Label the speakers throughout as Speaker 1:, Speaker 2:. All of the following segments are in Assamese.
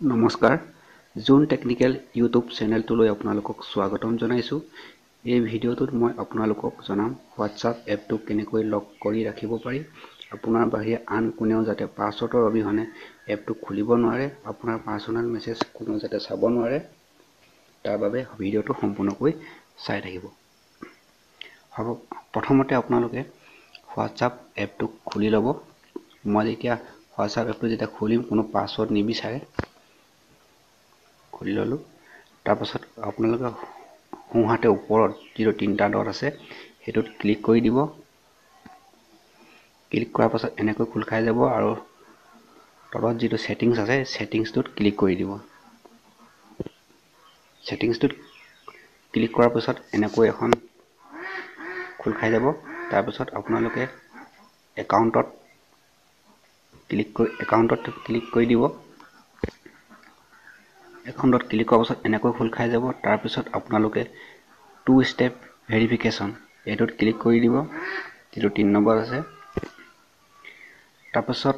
Speaker 1: নমস্কাৰ জোন টেকনিক্যাল ইউটিউব চেনেলটোলৈ আপোনালোকক স্বাগতম জনাইছো। এই ভিডিঅ'টোত মই আপোনালোকক জনাম WhatsApp এপটো কেনেকৈ লক কৰি ৰাখিব পাৰি। আপোনাৰ বাহিৰে আন কোনেও যাতে পাছৱৰ্ডৰ অবিহনে এপটো খুলিব নোৱাৰে, আপোনাৰ পাৰ্সোনাল মেছেজ কোনো যাতে চাব নোৱাৰে, তাৰ বাবে ভিডিঅ'টো সম্পূৰ্ণকৈ চাই থাকিব। হ'ব, প্ৰথমতে আপোনালোকে WhatsApp এপটো খুলি ল'ব। মই যেতিয়া WhatsApp এপটো যেতিয়া খুলিম, কোনো পাছৱৰ্ড নিবিচাৰে, খুলি ললো। তাৰ পাছত আপোনালোকে সোঁহাতে ওপৰত যিটো তিনিটা ডট আছে সেইটোত ক্লিক কৰি দিব। ক্লিক কৰাৰ পাছত এনেকৈ খোল খাই যাব আৰু তলত যিটো সেটিংছ আছে সেটিংছটোত ক্লিক কৰি দিব। সেটিংছটোত ক্লিক কৰাৰ পাছত এনেকৈ এখন খোল খাই যাব। তাৰ পাছত আপোনালোকে একাউণ্টত ক্লিক কৰি দিব। একাউণ্টত ক্লিক কৰাৰ পাছত এনেকৈ খোল খাই যাব। তাৰ পিছত আপোনালোকে 2 ষ্টেপ ভেৰিফিকেশ্যন এইটোত ক্লিক কৰি দিব, যিটো 3 নম্বৰ আছে। তাৰপাছত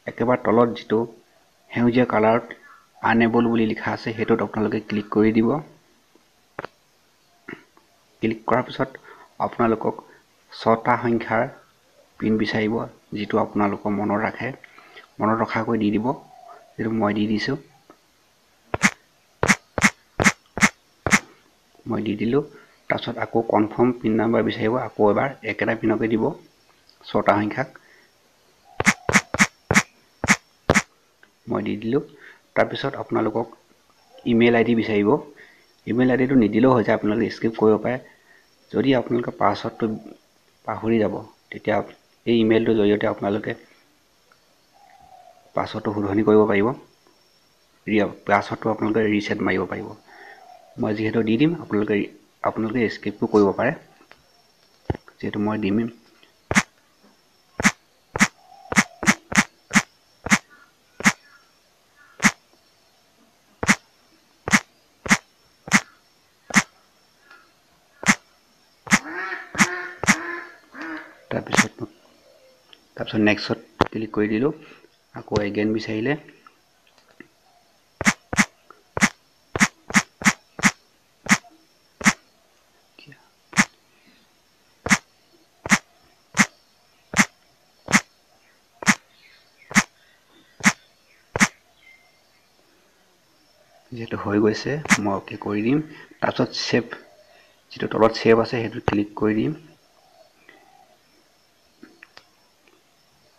Speaker 1: একেবাৰে তলত যিটো সেউজীয়া কালাৰত আনএবল বুলি লিখা আছে সেইটোত আপোনালোকে ক্লিক কৰি দিব। ক্লিক কৰাৰ পিছত আপোনালোকক 6টা সংখ্যাৰ পিন বিচাৰিব, যিটো আপোনালোকৰ মনত ৰখাকৈ দি দিব, যিটো মই দি দিছো। মই দি দিলো। তাৰপিছত আকৌ কনফাৰ্ম পিন নাম্বাৰ বিচাৰিব, আকৌ এবাৰ একেটা পিনকে দিব, 6টা সংখ্যাক মই দি দিলো। তাৰপিছত আপোনালোকক ইমেইল আইডি বিচাৰিব। ইমেইল আইডিটো নিদিলেও হৈ যায়, আপোনালোকে স্কিপ কৰিব পাৰে। যদি আপোনালোকে পাছৱৰ্ডটো পাহৰি যাব, তেতিয়া এই ইমেইলটোৰ জৰিয়তে আপোনালোকে পাছৱৰ্ডটো শুধৰণি কৰিব পাৰিব। পাছৱৰ্ডটো আপোনালোকে ৰিছেট মাৰিব পাৰিব। মই যিহেতু দি দিম, আপোনালোকে স্কিপটো কৰিব পাৰে, যিহেতু মই দিম। তাৰপিছত নেক্সটত ক্লিক কৰি দিলো। আকৌ এগেইন বিচাৰিলে যিহেতু হৈ গৈছে, মই অকে কৰি দিম। তাৰপিছত সেভ, যিটো তলত সেভ আছে সেইটো ক্লিক কৰি দিম।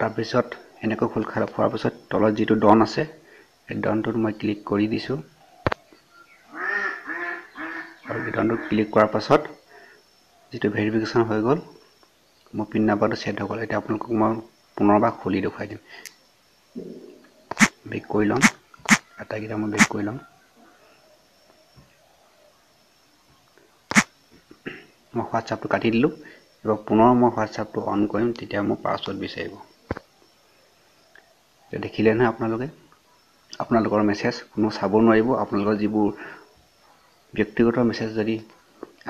Speaker 1: তাৰপিছত এনেকৈ খোল খাই খোৱাৰ পিছত তলত যিটো ডন আছে সেই ডনটোত মই ক্লিক কৰি দিছো। আৰু ডনটোত ক্লিক কৰাৰ পাছত যিটো ভেৰিফিকেশ্যন হৈ গ'ল, মোৰ পিন নাম্বাৰটো ছেট হৈ গ'ল। এতিয়া আপোনালোকক মই পুনৰবাৰ খুলি দেখুৱাই দিম। বেক কৰি ল'ম, আটাইকেইটা মই বেক কৰি ল'ম। মই হোৱাটছআপটো কাটি দিলোঁ। এবাৰ পুনৰ মই হোৱাটছআপটো অন কৰিম, তেতিয়া মোৰ পাছৱৰ্ড বিচাৰিব। দেখিলে নহয় আপোনালোকৰ মেছেজ কোনো চাব নোৱাৰিব। আপোনালোকৰ যিবোৰ ব্যক্তিগত মেছেজ যদি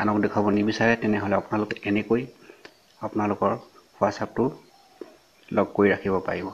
Speaker 1: আনক দেখুৱাব নিবিচাৰে, তেনেহ'লে আপোনালোকে এনেকৈ আপোনালোকৰ হোৱাটছআপটো লক কৰি ৰাখিব পাৰিব।